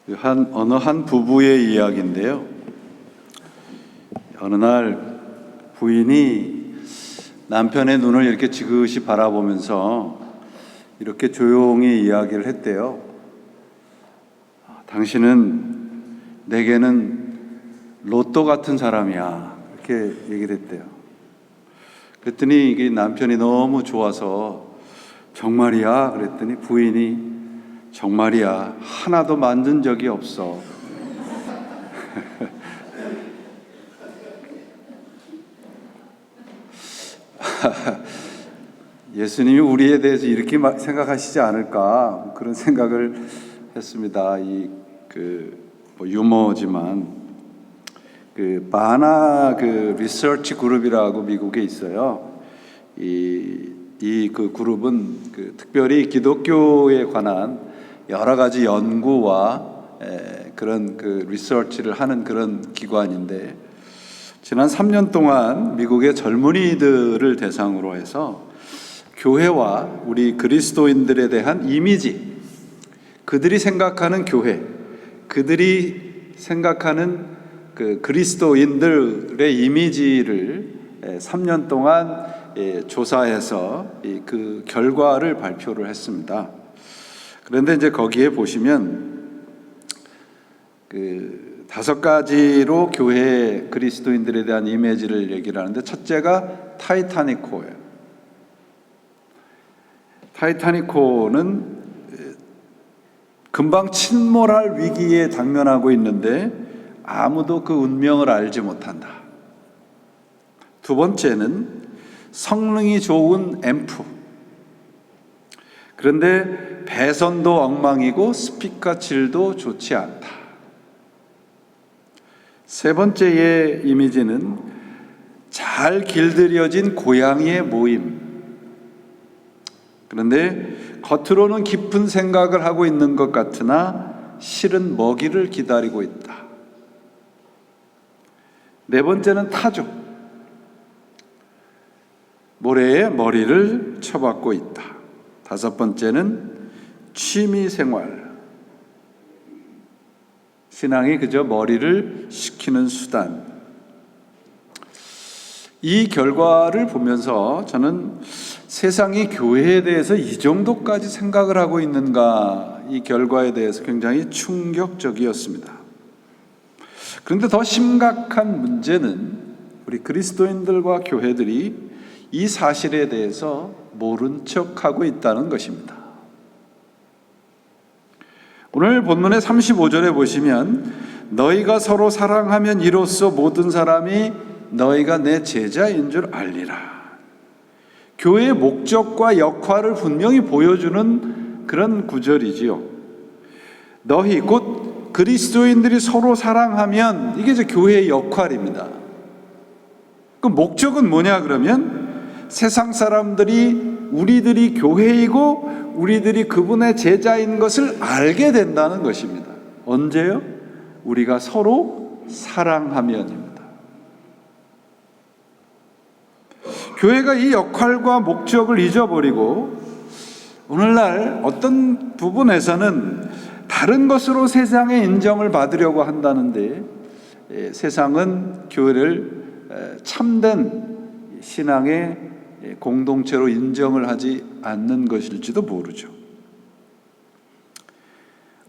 어느 한 부부의 이야기인데요. 어느 날 부인이 남편의 눈을 이렇게 지그시 바라보면서 이렇게 조용히 이야기를 했대요. 당신은 내게는 로또 같은 사람이야. 이렇게 얘기를 했대요. 그랬더니 이게 남편이 너무 좋아서 정말이야? 그랬더니 부인이 정말이야. 하나도 만든 적이 없어. 예수님이 우리에 대해서 이렇게 생각하시지 않을까 그런 생각을 했습니다. 유머지만 바나 리서치 그룹이라고 미국에 있어요. 그 그룹은 특별히 기독교에 관한 여러 가지 연구와 그런 리서치를 하는 그런 기관인데, 지난 3년 동안 미국의 젊은이들을 대상으로 해서 교회와 우리 그리스도인들에 대한 이미지, 그들이 생각하는 교회, 그들이 생각하는 그리스도인들의 이미지를 3년 동안 조사해서 그 결과를 발표를 했습니다. 그런데 이제 거기에 보시면 5가지로 교회 그리스도인들에 대한 이미지를 얘기를 하는데, 첫째가 타이타닉호예요. 타이타닉호는 금방 침몰할 위기에 당면하고 있는데 아무도 그 운명을 알지 못한다. 두 번째는 성능이 좋은 앰프. 그런데 배선도 엉망이고 스피커 질도 좋지 않다. 세 번째의 이미지는 잘 길들여진 고양이의 모임. 그런데 겉으로는 깊은 생각을 하고 있는 것 같으나 실은 먹이를 기다리고 있다. 네 번째는 타조. 모래에 머리를 쳐박고 있다. 다섯 번째는 취미생활. 신앙이 그저 머리를 식히는 수단. 이 결과를 보면서 저는 세상이 교회에 대해서 이 정도까지 생각을 하고 있는가, 이 결과에 대해서 굉장히 충격적이었습니다. 그런데 더 심각한 문제는 우리 그리스도인들과 교회들이 이 사실에 대해서 모른 척하고 있다는 것입니다. 오늘 본문의 35절에 보시면 너희가 서로 사랑하면 이로써 모든 사람이 너희가 내 제자인 줄 알리라. 교회의 목적과 역할을 분명히 보여주는 그런 구절이지요. 너희 곧 그리스도인들이 서로 사랑하면, 이게 이제 교회의 역할입니다. 그 목적은 뭐냐 그러면 세상 사람들이 우리들이 교회이고 우리들이 그분의 제자인 것을 알게 된다는 것입니다. 언제요? 우리가 서로 사랑하면입니다. 교회가 이 역할과 목적을 잊어버리고 오늘날 어떤 부분에서는 다른 것으로 세상의 인정을 받으려고 한다는데, 세상은 교회를 참된 신앙의 공동체로 인정을 하지 않는 것일지도 모르죠.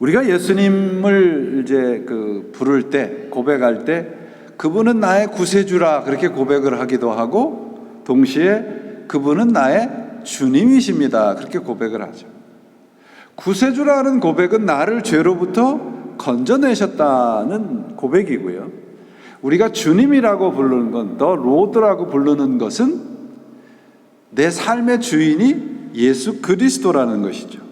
우리가 예수님을 이제 부를 때, 고백할 때 그분은 나의 구세주라 그렇게 고백을 하기도 하고, 동시에 그분은 나의 주님이십니다 그렇게 고백을 하죠. 구세주라는 고백은 나를 죄로부터 건져내셨다는 고백이고요, 우리가 주님이라고 부르는 건, 더 로드라고 부르는 것은 내 삶의 주인이 예수 그리스도라는 것이죠.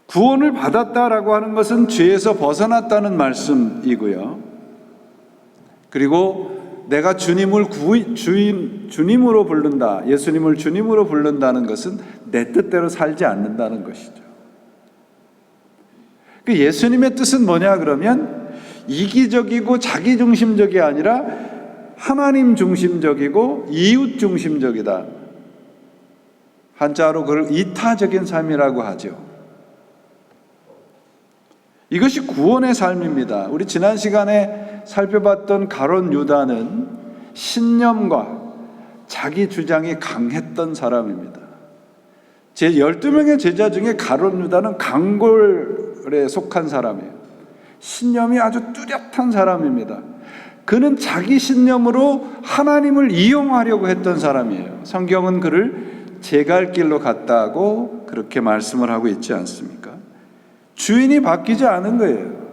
구원을 받았다라고 하는 것은 죄에서 벗어났다는 말씀이고요, 그리고 내가 주님을 주님으로 부른다, 예수님을 주님으로 부른다는 것은 내 뜻대로 살지 않는다는 것이죠. 예수님의 뜻은 뭐냐 그러면 이기적이고 자기중심적이 아니라 하나님 중심적이고 이웃 중심적이다. 한자로 그걸 이타적인 삶이라고 하죠. 이것이 구원의 삶입니다. 우리 지난 시간에 살펴봤던 가룟 유다는 신념과 자기 주장이 강했던 사람입니다. 제 12명의 제자 중에 가룟 유다는 강골에 속한 사람이에요. 신념이 아주 뚜렷한 사람입니다. 그는 자기 신념으로 하나님을 이용하려고 했던 사람이에요. 성경은 그를 제갈 길로 갔다고 그렇게 말씀을 하고 있지 않습니까? 주인이 바뀌지 않은 거예요.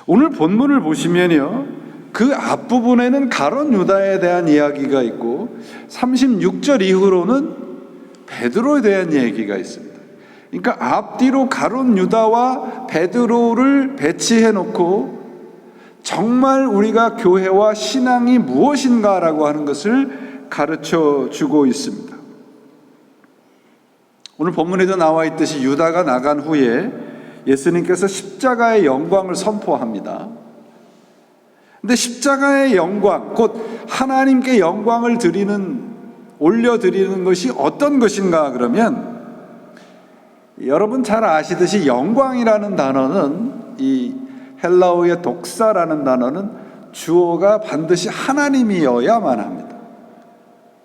오늘 본문을 보시면요, 그 앞부분에는 가룟 유다에 대한 이야기가 있고 36절 이후로는 베드로에 대한 얘기가 있습니다. 그러니까 앞뒤로 가룟 유다와 베드로를 배치해 놓고 정말 우리가 교회와 신앙이 무엇인가라고 하는 것을 가르쳐 주고 있습니다. 오늘 본문에도 나와 있듯이 유다가 나간 후에 예수님께서 십자가의 영광을 선포합니다. 근데 십자가의 영광, 곧 하나님께 영광을 올려드리는 것이 어떤 것인가 그러면, 여러분 잘 아시듯이 영광이라는 단어는, 이 헬라어의 독사라는 단어는 주어가 반드시 하나님이어야만 합니다.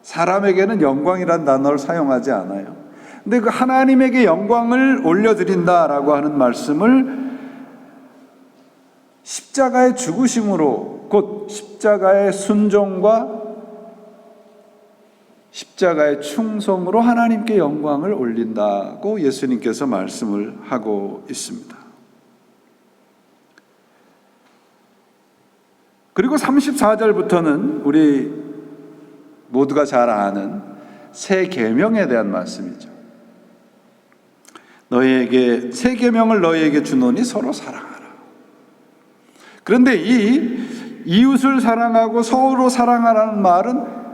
사람에게는 영광이라는 단어를 사용하지 않아요. 근데 그 하나님에게 영광을 올려드린다라고 하는 말씀을 십자가의 죽으심으로, 곧 십자가의 순종과 십자가의 충성으로 하나님께 영광을 올린다고 예수님께서 말씀을 하고 있습니다. 그리고 34절부터는 우리 모두가 잘 아는 새 계명에 대한 말씀이죠. 너희에게 새 계명을 너희에게 주노니 서로 사랑하라. 그런데 이 이웃을 사랑하고 서로 사랑하라는 말은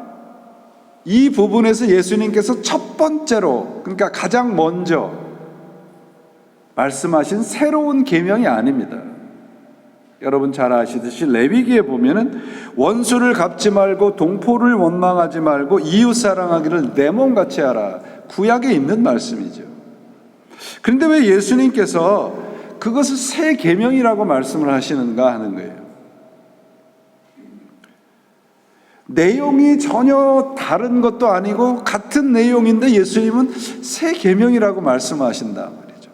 이 부분에서 예수님께서 첫 번째로, 그러니까 가장 먼저 말씀하신 새로운 계명이 아닙니다. 여러분 잘 아시듯이 레위기에 보면은 원수를 갚지 말고 동포를 원망하지 말고 이웃 사랑하기를 내 몸같이 하라, 구약에 있는 말씀이죠. 그런데 왜 예수님께서 그것을 새 계명이라고 말씀을 하시는가 하는 거예요. 내용이 전혀 다른 것도 아니고 같은 내용인데 예수님은 새 계명이라고 말씀하신다 말이죠.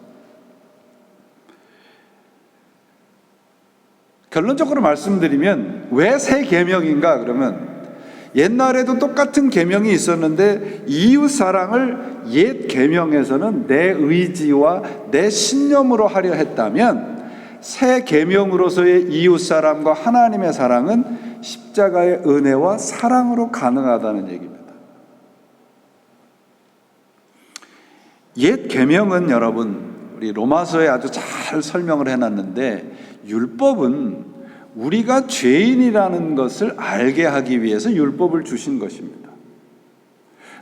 결론적으로 말씀드리면 왜 새 계명인가 그러면, 옛날에도 똑같은 계명이 있었는데 이웃 사랑을 옛 계명에서는 내 의지와 내 신념으로 하려 했다면, 새 계명으로서의 이웃 사랑과 하나님의 사랑은 십자가의 은혜와 사랑으로 가능하다는 얘기입니다. 옛 계명은 여러분, 우리 로마서에 아주 잘 설명을 해놨는데, 율법은 우리가 죄인이라는 것을 알게 하기 위해서 율법을 주신 것입니다.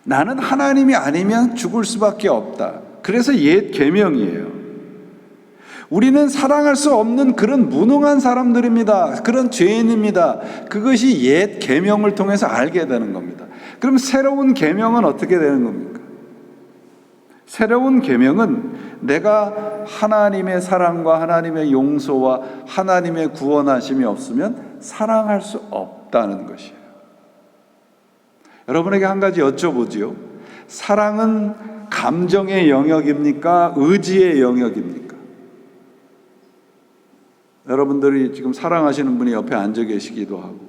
나는 하나님이 아니면 죽을 수밖에 없다. 그래서 옛 계명이에요. 우리는 사랑할 수 없는 그런 무능한 사람들입니다. 그런 죄인입니다. 그것이 옛 계명을 통해서 알게 되는 겁니다. 그럼 새로운 계명은 어떻게 되는 겁니까? 새로운 계명은 내가 하나님의 사랑과 하나님의 용서와 하나님의 구원하심이 없으면 사랑할 수 없다는 것이에요. 여러분에게 한 가지 여쭤보지요. 사랑은 감정의 영역입니까? 의지의 영역입니까? 여러분들이 지금 사랑하시는 분이 옆에 앉아 계시기도 하고,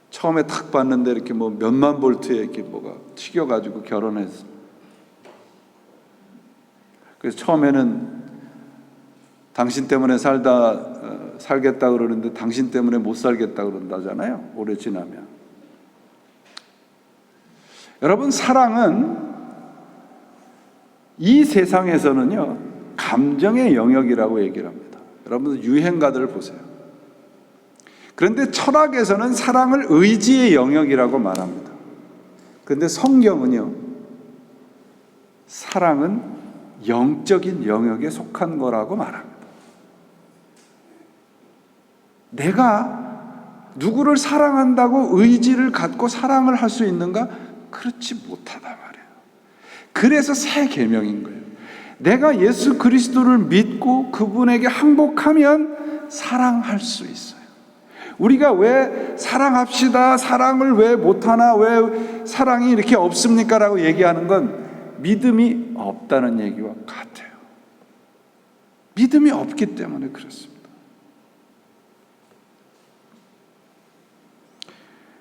처음에 탁 봤는데 이렇게 뭐 몇만 볼트에 이렇게 뭐가 튀겨가지고 결혼했어. 그래서 처음에는 당신 때문에 살겠다 그러는데 당신 때문에 못 살겠다 그런다잖아요. 오래 지나면. 여러분, 사랑은 이 세상에서는요, 감정의 영역이라고 얘기를 합니다. 여러분 유행가들을 보세요. 그런데 철학에서는 사랑을 의지의 영역이라고 말합니다. 그런데 성경은요, 사랑은 영적인 영역에 속한 거라고 말합니다. 내가 누구를 사랑한다고 의지를 갖고 사랑을 할 수 있는가? 그렇지 못하다 말이에요. 그래서 새 계명인 거예요. 내가 예수 그리스도를 믿고 그분에게 항복하면 사랑할 수 있어요. 우리가 왜 사랑합시다, 사랑을 왜 못하나, 왜 사랑이 이렇게 없습니까? 라고 얘기하는 건 믿음이 없다는 얘기와 같아요. 믿음이 없기 때문에 그렇습니다.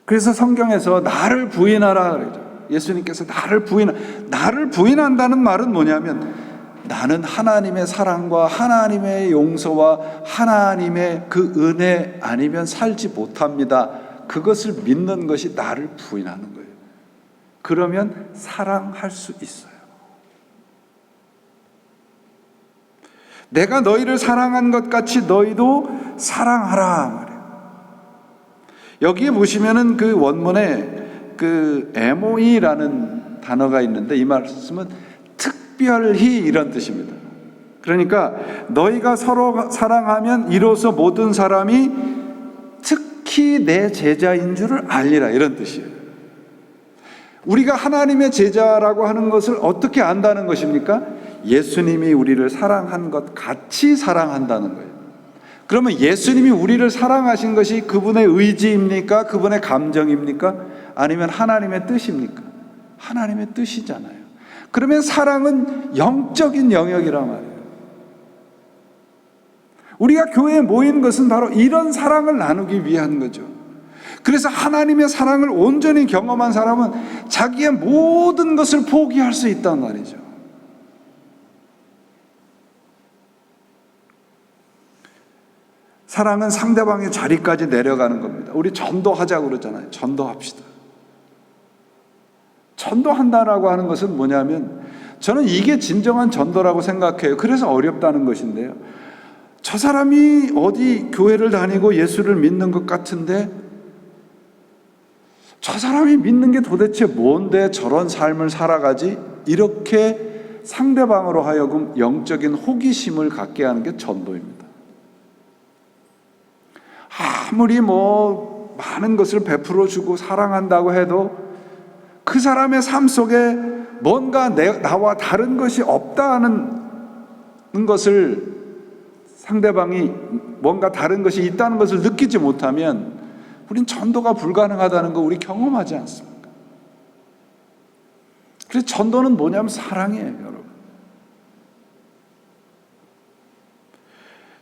그래서 성경에서 나를 부인하라 그러죠. 예수님께서 나를 부인한다는 말은 뭐냐면, 나는 하나님의 사랑과 하나님의 용서와 하나님의 그 은혜 아니면 살지 못합니다. 그것을 믿는 것이 나를 부인하는 거예요. 그러면 사랑할 수 있어요. 내가 너희를 사랑한 것 같이 너희도 사랑하라 말이에요. 여기에 보시면은 그 원문에 그 MOE라는 단어가 있는데, 이 말씀은 특별히 이런 뜻입니다. 그러니까 너희가 서로 사랑하면 이로써 모든 사람이 특히 내 제자인 줄을 알리라, 이런 뜻이에요. 우리가 하나님의 제자라고 하는 것을 어떻게 안다는 것입니까? 예수님이 우리를 사랑한 것 같이 사랑한다는 거예요. 그러면 예수님이 우리를 사랑하신 것이 그분의 의지입니까? 그분의 감정입니까? 아니면 하나님의 뜻입니까? 하나님의 뜻이잖아요. 그러면 사랑은 영적인 영역이란 말이에요. 우리가 교회에 모인 것은 바로 이런 사랑을 나누기 위한 거죠. 그래서 하나님의 사랑을 온전히 경험한 사람은 자기의 모든 것을 포기할 수 있단 말이죠. 사랑은 상대방의 자리까지 내려가는 겁니다. 우리 전도하자고 그러잖아요. 전도합시다. 전도한다라고 하는 것은 뭐냐면, 저는 이게 진정한 전도라고 생각해요. 그래서 어렵다는 것인데요, 저 사람이 어디 교회를 다니고 예수를 믿는 것 같은데 저 사람이 믿는 게 도대체 뭔데 저런 삶을 살아가지? 이렇게 상대방으로 하여금 영적인 호기심을 갖게 하는 게 전도입니다. 아무리 많은 것을 베풀어 주고 사랑한다고 해도 그 사람의 삶 속에 뭔가 나와 다른 것이 없다는 것을, 상대방이 뭔가 다른 것이 있다는 것을 느끼지 못하면 우린 전도가 불가능하다는 거 우리 경험하지 않습니까? 그래서 전도는 뭐냐면 사랑이에요, 여러분.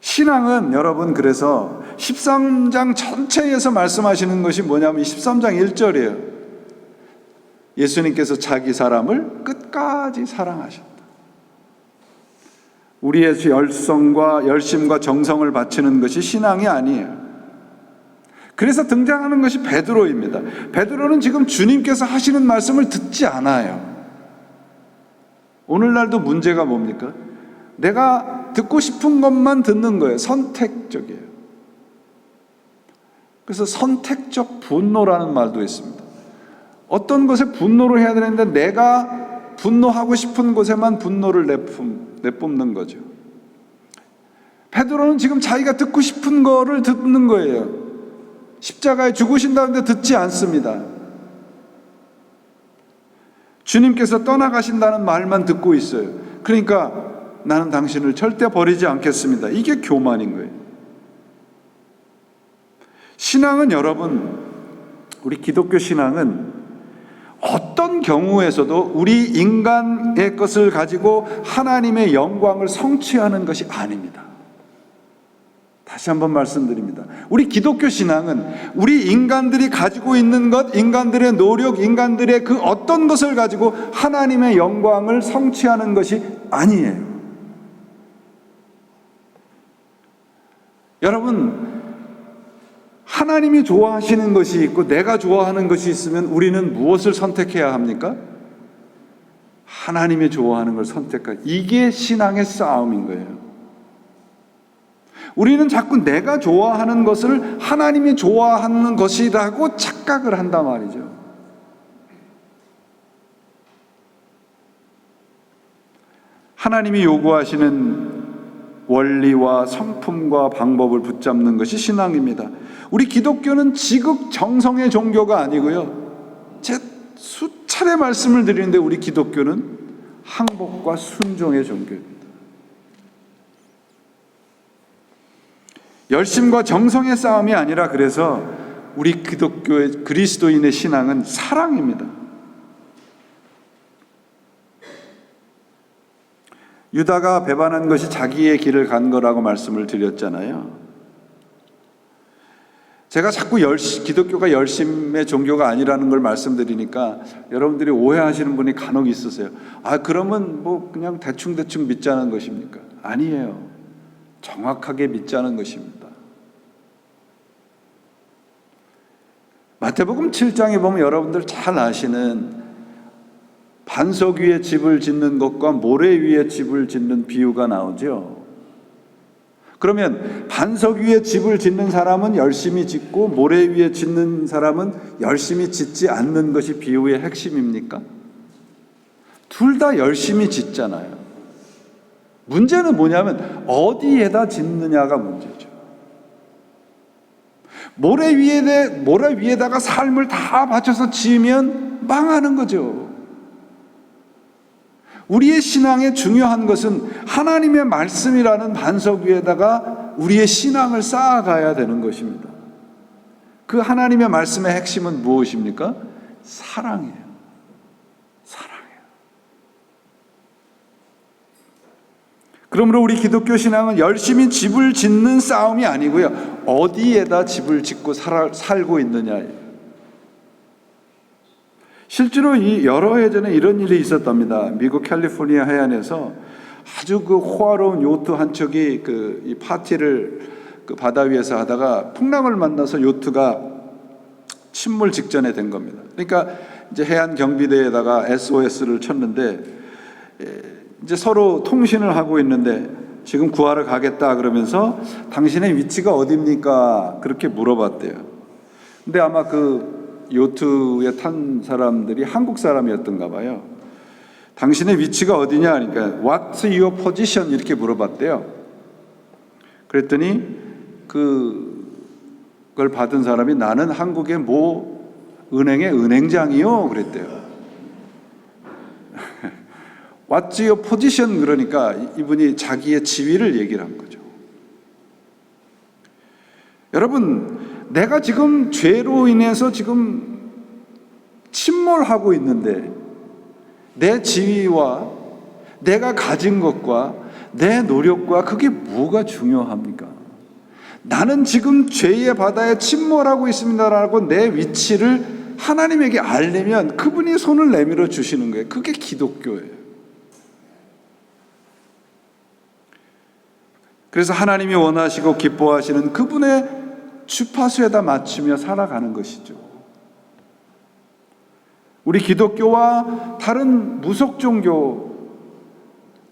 신앙은 여러분, 그래서 13장 전체에서 말씀하시는 것이 뭐냐면 13장 1절이에요. 예수님께서 자기 사람을 끝까지 사랑하셨다. 우리의 열성과 열심과 정성을 바치는 것이 신앙이 아니에요. 그래서 등장하는 것이 베드로입니다. 베드로는 지금 주님께서 하시는 말씀을 듣지 않아요. 오늘날도 문제가 뭡니까? 내가 듣고 싶은 것만 듣는 거예요. 선택적이에요. 그래서 선택적 분노라는 말도 있습니다. 어떤 것에 분노를 해야 되는데 내가 분노하고 싶은 곳에만 분노를 내뿜는 거죠. 베드로는 지금 자기가 듣고 싶은 거를 듣는 거예요. 십자가에 죽으신다는데 듣지 않습니다. 주님께서 떠나가신다는 말만 듣고 있어요. 그러니까 나는 당신을 절대 버리지 않겠습니다. 이게 교만인 거예요. 신앙은 여러분, 우리 기독교 신앙은 어떤 경우에서도 우리 인간의 것을 가지고 하나님의 영광을 성취하는 것이 아닙니다. 다시 한번 말씀드립니다. 우리 기독교 신앙은 우리 인간들이 가지고 있는 것, 인간들의 노력, 인간들의 그 어떤 것을 가지고 하나님의 영광을 성취하는 것이 아니에요. 여러분, 하나님이 좋아하시는 것이 있고 내가 좋아하는 것이 있으면 우리는 무엇을 선택해야 합니까? 하나님이 좋아하는 걸 선택해야. 이게 신앙의 싸움인 거예요. 우리는 자꾸 내가 좋아하는 것을 하나님이 좋아하는 것이라고 착각을 한단 말이죠. 하나님이 요구하시는 원리와 성품과 방법을 붙잡는 것이 신앙입니다. 우리 기독교는 지극정성의 종교가 아니고요, 제 수차례 말씀을 드리는데 우리 기독교는 항복과 순종의 종교입니다. 열심과 정성의 싸움이 아니라 그래서 우리 기독교의 그리스도인의 신앙은 사랑입니다. 유다가 배반한 것이 자기의 길을 간 거라고 말씀을 드렸잖아요. 제가 자꾸 기독교가 열심의 종교가 아니라는 걸 말씀드리니까 여러분들이 오해하시는 분이 간혹 있으세요. 그러면 뭐 그냥 대충 믿자는 것입니까? 아니에요. 정확하게 믿자는 것입니다. 마태복음 7장에 보면 여러분들 잘 아시는 반석 위에 집을 짓는 것과 모래 위에 집을 짓는 비유가 나오죠. 그러면 반석 위에 집을 짓는 사람은 열심히 짓고 모래 위에 짓는 사람은 열심히 짓지 않는 것이 비유의 핵심입니까? 둘 다 열심히 짓잖아요. 문제는 뭐냐면 어디에다 짓느냐가 문제죠. 모래 위에다가 삶을 다 바쳐서 지으면 망하는 거죠. 우리의 신앙에 중요한 것은 하나님의 말씀이라는 반석 위에다가 우리의 신앙을 쌓아가야 되는 것입니다. 그 하나님의 말씀의 핵심은 무엇입니까? 사랑이에요. 사랑이에요. 그러므로 우리 기독교 신앙은 열심히 집을 짓는 싸움이 아니고요, 어디에다 집을 짓고 살고 있느냐예요. 실제로 여러 해 전에 이런 일이 있었답니다. 미국 캘리포니아 해안에서 아주 호화로운 요트 한 척이 이 파티를 바다 위에서 하다가 풍랑을 만나서 요트가 침몰 직전에 된 겁니다. 그러니까 이제 해안 경비대에다가 SOS를 쳤는데, 이제 서로 통신을 하고 있는데 지금 구하러 가겠다 그러면서 당신의 위치가 어디입니까? 그렇게 물어봤대요. 근데 아마 요트에 탄 사람들이 한국 사람이었던가 봐요. 당신의 위치가 어디냐 하니까 What's your position? 이렇게 물어봤대요. 그랬더니 그걸 받은 사람이 나는 한국의 모 은행의 은행장이요 그랬대요. What's your position? 그러니까 이분이 자기의 지위를 얘기를 한 거죠. 여러분, 내가 지금 죄로 인해서 지금 침몰하고 있는데 내 지위와 내가 가진 것과 내 노력과 그게 뭐가 중요합니까? 나는 지금 죄의 바다에 침몰하고 있습니다라고 내 위치를 하나님에게 알리면 그분이 손을 내밀어 주시는 거예요. 그게 기독교예요. 그래서 하나님이 원하시고 기뻐하시는 그분의 주파수에다 맞추며 살아가는 것이죠. 우리 기독교와 다른 무속 종교,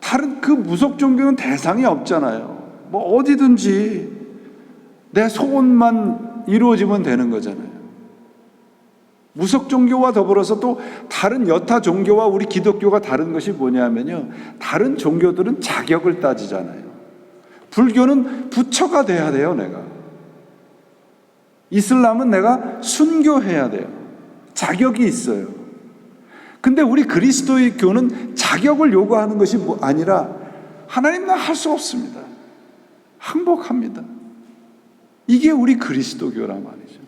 다른 그 무속 종교는 대상이 없잖아요. 뭐 어디든지 내 소원만 이루어지면 되는 거잖아요. 무속 종교와 더불어서 또 다른 여타 종교와 우리 기독교가 다른 것이 뭐냐면요, 다른 종교들은 자격을 따지잖아요. 불교는 부처가 돼야 돼요. 내가 이슬람은 내가 순교해야 돼요. 자격이 있어요. 근데 우리 그리스도의 교는 자격을 요구하는 것이 아니라 하나님 나 할 수 없습니다. 항복합니다. 이게 우리 그리스도교란 말이죠.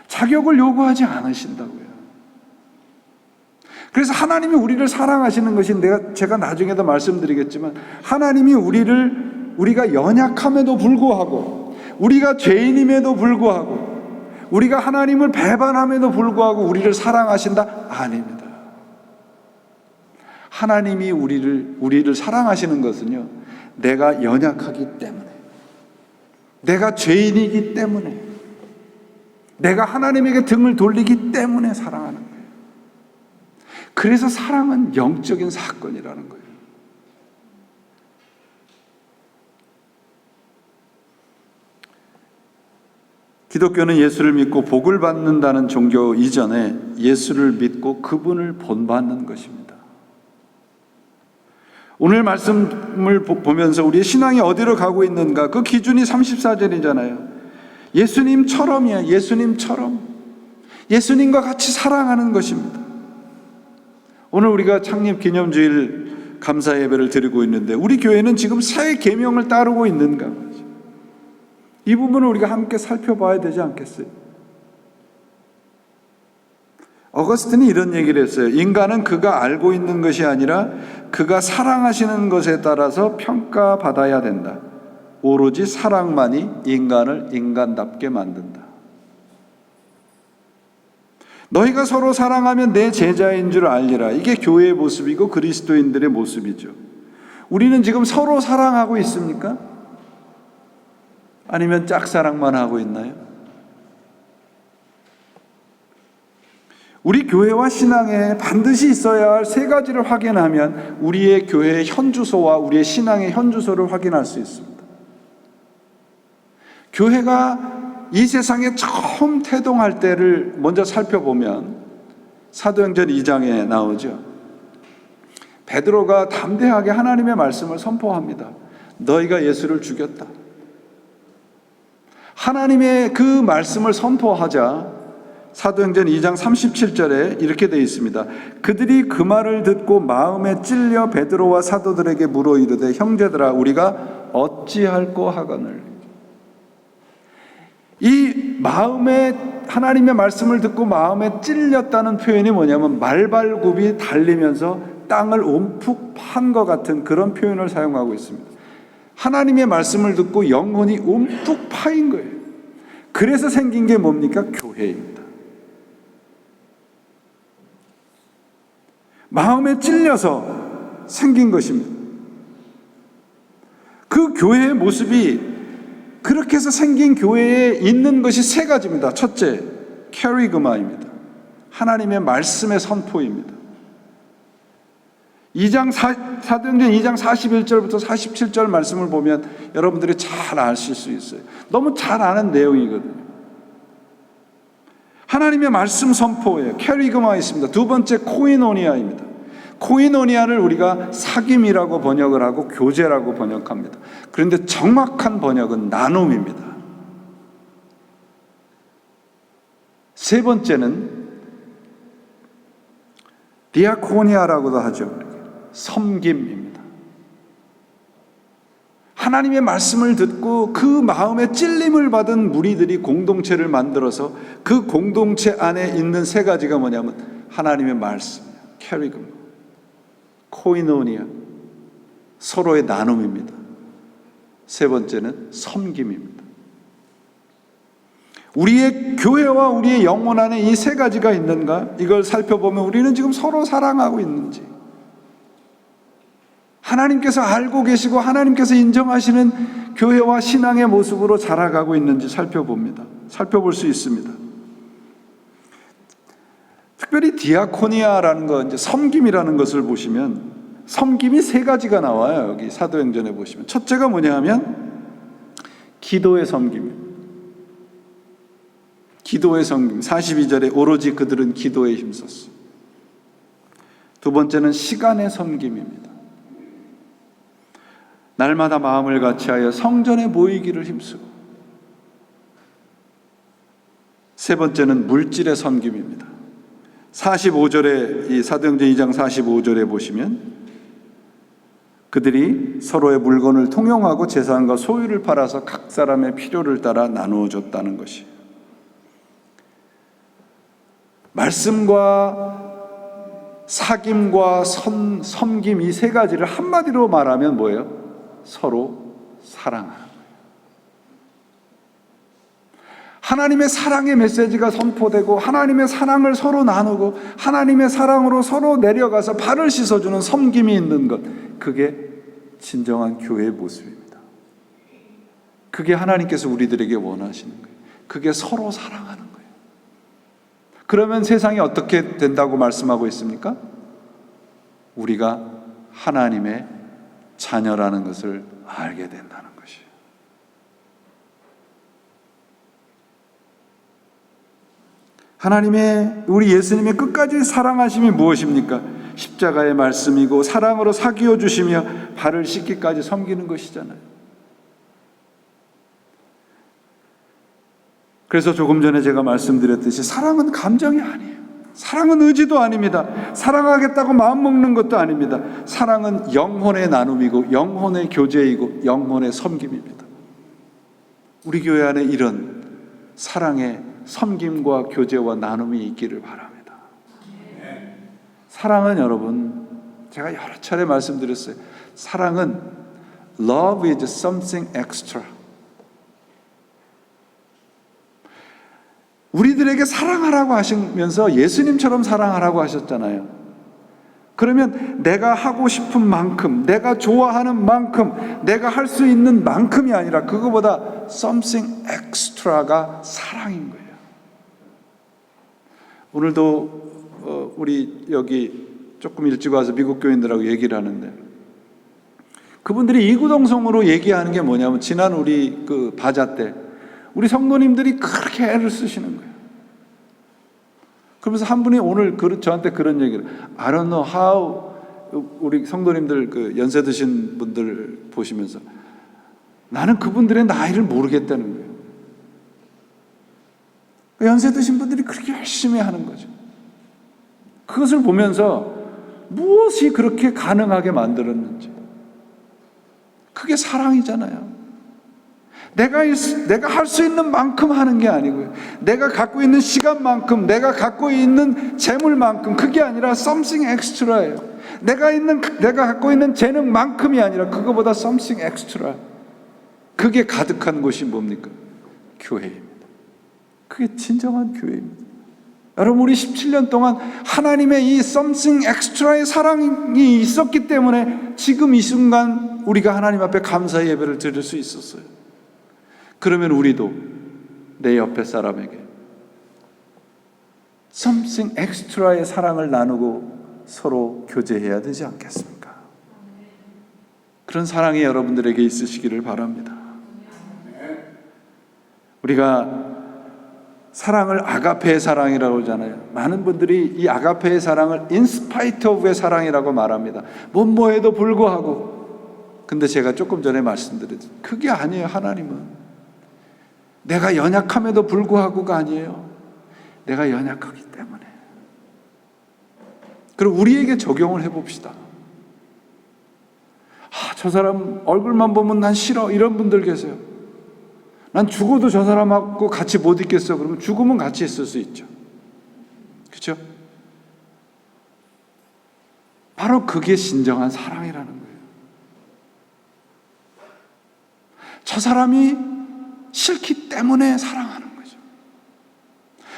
자격을 요구하지 않으신다고요. 그래서 하나님이 우리를 사랑하시는 것이 제가 나중에도 말씀드리겠지만, 하나님이 우리가 연약함에도 불구하고, 우리가 죄인임에도 불구하고, 우리가 하나님을 배반함에도 불구하고 우리를 사랑하신다? 아닙니다. 하나님이 우리를 사랑하시는 것은요, 내가 연약하기 때문에, 내가 죄인이기 때문에, 내가 하나님에게 등을 돌리기 때문에 사랑하는 거예요. 그래서 사랑은 영적인 사건이라는 거예요. 기독교는 예수를 믿고 복을 받는다는 종교 이전에 예수를 믿고 그분을 본받는 것입니다. 오늘 말씀을 보면서 우리의 신앙이 어디로 가고 있는가, 그 기준이 34절이잖아요. 예수님처럼이야. 예수님처럼, 예수님과 같이 사랑하는 것입니다. 오늘 우리가 창립 기념주일 감사 예배를 드리고 있는데 우리 교회는 지금 새 계명을 따르고 있는가? 이 부분을 우리가 함께 살펴봐야 되지 않겠어요? 어거스틴이 이런 얘기를 했어요. 인간은 그가 알고 있는 것이 아니라 그가 사랑하시는 것에 따라서 평가받아야 된다. 오로지 사랑만이 인간을 인간답게 만든다. 너희가 서로 사랑하면 내 제자인 줄 알리라. 이게 교회의 모습이고 그리스도인들의 모습이죠. 우리는 지금 서로 사랑하고 있습니까? 아니면 짝사랑만 하고 있나요? 우리 교회와 신앙에 반드시 있어야 할 세 가지를 확인하면 우리의 교회의 현주소와 우리의 신앙의 현주소를 확인할 수 있습니다. 교회가 이 세상에 처음 태동할 때를 먼저 살펴보면 사도행전 2장에 나오죠. 베드로가 담대하게 하나님의 말씀을 선포합니다. 너희가 예수를 죽였다. 하나님의 그 말씀을 선포하자 사도행전 2장 37절에 이렇게 되어 있습니다. 그들이 그 말을 듣고 마음에 찔려 베드로와 사도들에게 물어 이르되 형제들아 우리가 어찌할꼬 하거늘. 이 마음에 하나님의 말씀을 듣고 마음에 찔렸다는 표현이 뭐냐면 말발굽이 달리면서 땅을 움푹 판 것 같은 그런 표현을 사용하고 있습니다. 하나님의 말씀을 듣고 영혼이 움푹 파인 거예요. 그래서 생긴 게 뭡니까? 교회입니다. 마음에 찔려서 생긴 것입니다. 그 교회의 모습이 그렇게 해서 생긴 교회에 있는 것이 세 가지입니다. 첫째, 캐리그마입니다. 하나님의 말씀의 선포입니다. 사도행전 2장 41절부터 47절 말씀을 보면 여러분들이 잘 아실 수 있어요. 너무 잘 아는 내용이거든요. 하나님의 말씀 선포예요. 캐리그마 있습니다. 두 번째, 코이노니아입니다. 코이노니아를 우리가 사귐이라고 번역을 하고 교제라고 번역합니다. 그런데 정확한 번역은 나눔입니다. 세 번째는 디아코니아라고도 하죠. 섬김입니다. 하나님의 말씀을 듣고 그 마음에 찔림을 받은 무리들이 공동체를 만들어서 그 공동체 안에 있는 세 가지가 뭐냐면 하나님의 말씀, 캐리그마, 코이노니아, 서로의 나눔입니다. 세 번째는 섬김입니다. 우리의 교회와 우리의 영혼 안에 이 세 가지가 있는가? 이걸 살펴보면 우리는 지금 서로 사랑하고 있는지, 하나님께서 알고 계시고 하나님께서 인정하시는 교회와 신앙의 모습으로 자라가고 있는지 살펴볼 수 있습니다. 특별히 디아코니아라는 거, 이제 섬김이라는 것을 보시면 섬김이 세 가지가 나와요. 여기 사도행전에 보시면 첫째가 뭐냐 하면 기도의 섬김입니다. 기도의 섬김. 42절에 오로지 그들은 기도에 힘썼어. 두 번째는 시간의 섬김입니다. 날마다 마음을 같이하여 성전에 모이기를 힘쓰고. 세 번째는 물질의 섬김입니다. 45절에 이 사도행전 2장 45절에 보시면 그들이 서로의 물건을 통용하고 재산과 소유를 팔아서 각 사람의 필요를 따라 나누어 줬다는 것이에요. 말씀과 사귐과 섬김 이 세 가지를 한마디로 말하면 뭐예요? 서로 사랑하는 거예요. 하나님의 사랑의 메시지가 선포되고 하나님의 사랑을 서로 나누고 하나님의 사랑으로 서로 내려가서 발을 씻어주는 섬김이 있는 것, 그게 진정한 교회의 모습입니다. 그게 하나님께서 우리들에게 원하시는 거예요. 그게 서로 사랑하는 거예요. 그러면 세상이 어떻게 된다고 말씀하고 있습니까? 우리가 하나님의 자녀라는 것을 알게 된다는 것이에요. 하나님의, 우리 예수님의 끝까지 사랑하심이 무엇입니까? 십자가의 말씀이고 사랑으로 사귀어 주시며 발을 씻기까지 섬기는 것이잖아요. 그래서 조금 전에 제가 말씀드렸듯이 사랑은 감정이 아니에요. 사랑은 의지도 아닙니다. 사랑하겠다고 마음먹는 것도 아닙니다. 사랑은 영혼의 나눔이고 영혼의 교제이고 영혼의 섬김입니다. 우리 교회 안에 이런 사랑의 섬김과 교제와 나눔이 있기를 바랍니다. 사랑은 여러분, 제가 여러 차례 말씀드렸어요. 사랑은 Love is something extra. 우리들에게 사랑하라고 하시면서 예수님처럼 사랑하라고 하셨잖아요. 그러면 내가 하고 싶은 만큼, 내가 좋아하는 만큼, 내가 할 수 있는 만큼이 아니라 그거보다 something extra가 사랑인 거예요. 오늘도 우리 여기 조금 일찍 와서 미국 교인들하고 얘기를 하는데, 그분들이 이구동성으로 얘기하는 게 뭐냐면, 지난 우리 그 바자 때 우리 성도님들이 그렇게 애를 쓰시는 거예요. 그러면서 한 분이 오늘 저한테 그런 얘기를, I don't know how, 우리 성도님들 그 연세 드신 분들 보시면서 나는 그분들의 나이를 모르겠다는 거예요. 연세 드신 분들이 그렇게 열심히 하는 거죠. 그것을 보면서 무엇이 그렇게 가능하게 만들었는지, 그게 사랑이잖아요. 내가 할 수 있는 만큼 하는 게 아니고요, 내가 갖고 있는 시간만큼, 내가 갖고 있는 재물만큼, 그게 아니라 something extra예요. 내가 갖고 있는 재능만큼이 아니라 그거보다 something extra. 그게 가득한 곳이 뭡니까? 교회입니다. 그게 진정한 교회입니다. 여러분, 우리 17년 동안 하나님의 이 something extra의 사랑이 있었기 때문에 지금 이 순간 우리가 하나님 앞에 감사의 예배를 드릴 수 있었어요. 그러면 우리도 내 옆에 사람에게 something extra의 사랑을 나누고 서로 교제해야 되지 않겠습니까? 그런 사랑이 여러분들에게 있으시기를 바랍니다. 우리가 사랑을 아가페의 사랑이라고 하잖아요. 많은 분들이 이 아가페의 사랑을 in spite of의 사랑이라고 말합니다. 뭐뭐에도 불구하고. 근데 제가 조금 전에 말씀드렸죠. 그게 아니에요. 하나님은 내가 연약함에도 불구하고가 아니에요. 내가 연약하기 때문에. 그럼 우리에게 적용을 해봅시다. 저 사람 얼굴만 보면 난 싫어, 이런 분들 계세요. 난 죽어도 저 사람하고 같이 못 있겠어. 그러면 죽으면 같이 있을 수 있죠. 그렇죠? 바로 그게 진정한 사랑이라는 거예요. 저 사람이 싫기 때문에 사랑하는 거죠.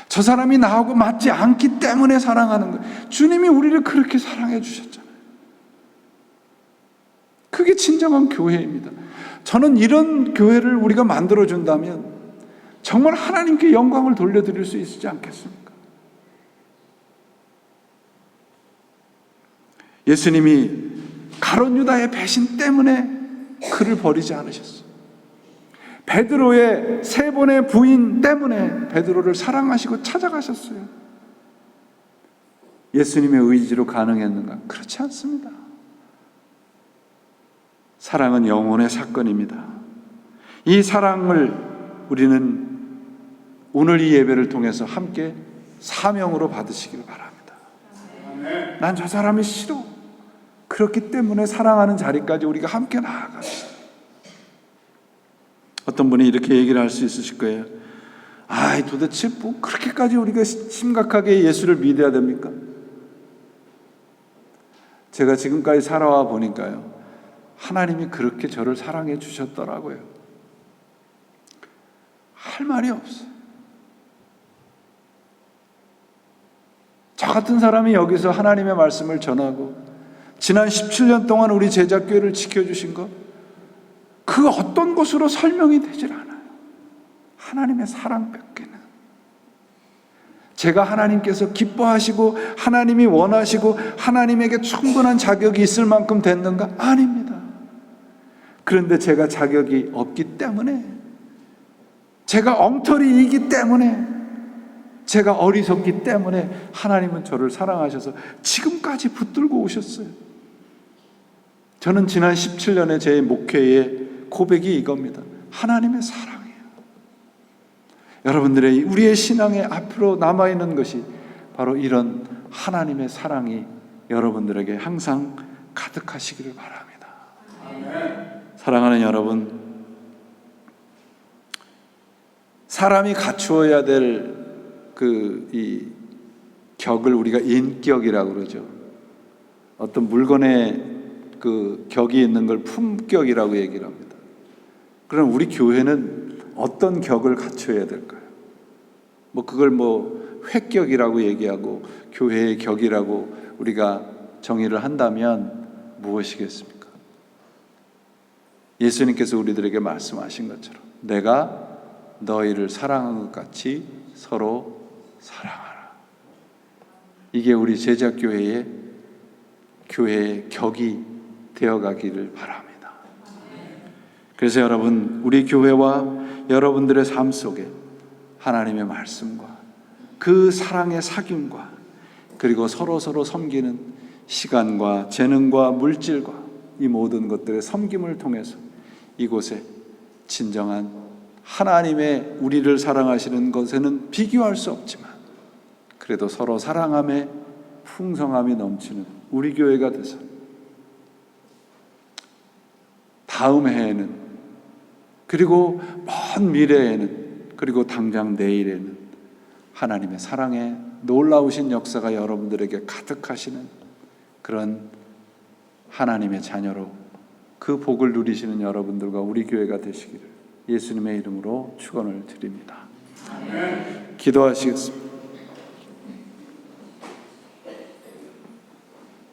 저 사람이 나하고 맞지 않기 때문에 사랑하는 거예요. 주님이 우리를 그렇게 사랑해 주셨잖아요. 그게 진정한 교회입니다. 저는 이런 교회를 우리가 만들어준다면 정말 하나님께 영광을 돌려드릴 수 있지 않겠습니까? 예수님이 가룟 유다의 배신 때문에 그를 버리지 않으셨어요. 베드로의 3번의 부인 때문에 베드로를 사랑하시고 찾아가셨어요. 예수님의 의지로 가능했는가? 그렇지 않습니다. 사랑은 영혼의 사건입니다. 이 사랑을 우리는 오늘 이 예배를 통해서 함께 사명으로 받으시기를 바랍니다. 난 저 사람이 싫어. 그렇기 때문에 사랑하는 자리까지 우리가 함께 나아갑시다. 어떤 분이 이렇게 얘기를 할 수 있으실 거예요. 도대체 뭐 그렇게까지 우리가 심각하게 예수를 믿어야 됩니까? 제가 지금까지 살아와 보니까요, 하나님이 그렇게 저를 사랑해 주셨더라고요. 할 말이 없어요. 저 같은 사람이 여기서 하나님의 말씀을 전하고 지난 17년 동안 우리 제자교회를 지켜주신 것, 그 어떤 것으로 설명이 되질 않아요. 하나님의 사랑밖에는. 제가 하나님께서 기뻐하시고 하나님이 원하시고 하나님에게 충분한 자격이 있을 만큼 됐는가? 아닙니다. 그런데 제가 자격이 없기 때문에, 제가 엉터리이기 때문에, 제가 어리석기 때문에 하나님은 저를 사랑하셔서 지금까지 붙들고 오셨어요. 저는 지난 17년의 제 목회의 고백이 이겁니다. 하나님의 사랑이에요. 여러분들의 우리의 신앙에 앞으로 남아있는 것이 바로 이런 하나님의 사랑이 여러분들에게 항상 가득하시기를 바랍니다. 사랑하는 여러분, 사람이 갖추어야 될 이 격을 우리가 인격이라고 그러죠. 어떤 물건의 그 격이 있는 걸 품격이라고 얘기를 합니다. 그럼 우리 교회는 어떤 격을 갖춰야 될까요? 그걸 회격이라고 얘기하고 교회의 격이라고 우리가 정의를 한다면 무엇이겠습니까? 예수님께서 우리들에게 말씀하신 것처럼 내가 너희를 사랑한 것 같이 서로 사랑하라. 이게 우리 제자교회의 격이 되어가기를 바랍니다. 그래서 여러분, 우리 교회와 여러분들의 삶 속에 하나님의 말씀과 그 사랑의 사귐과 그리고 서로 섬기는 시간과 재능과 물질과 이 모든 것들의 섬김을 통해서 이곳에 진정한 하나님의 우리를 사랑하시는 것에는 비교할 수 없지만 그래도 서로 사랑함에 풍성함이 넘치는 우리 교회가 돼서 다음 해에는, 그리고 먼 미래에는, 그리고 당장 내일에는 하나님의 사랑의 놀라우신 역사가 여러분들에게 가득하시는 그런 하나님의 자녀로 그 복을 누리시는 여러분들과 우리 교회가 되시기를 예수님의 이름으로 축원을 드립니다. 기도하시겠습니다.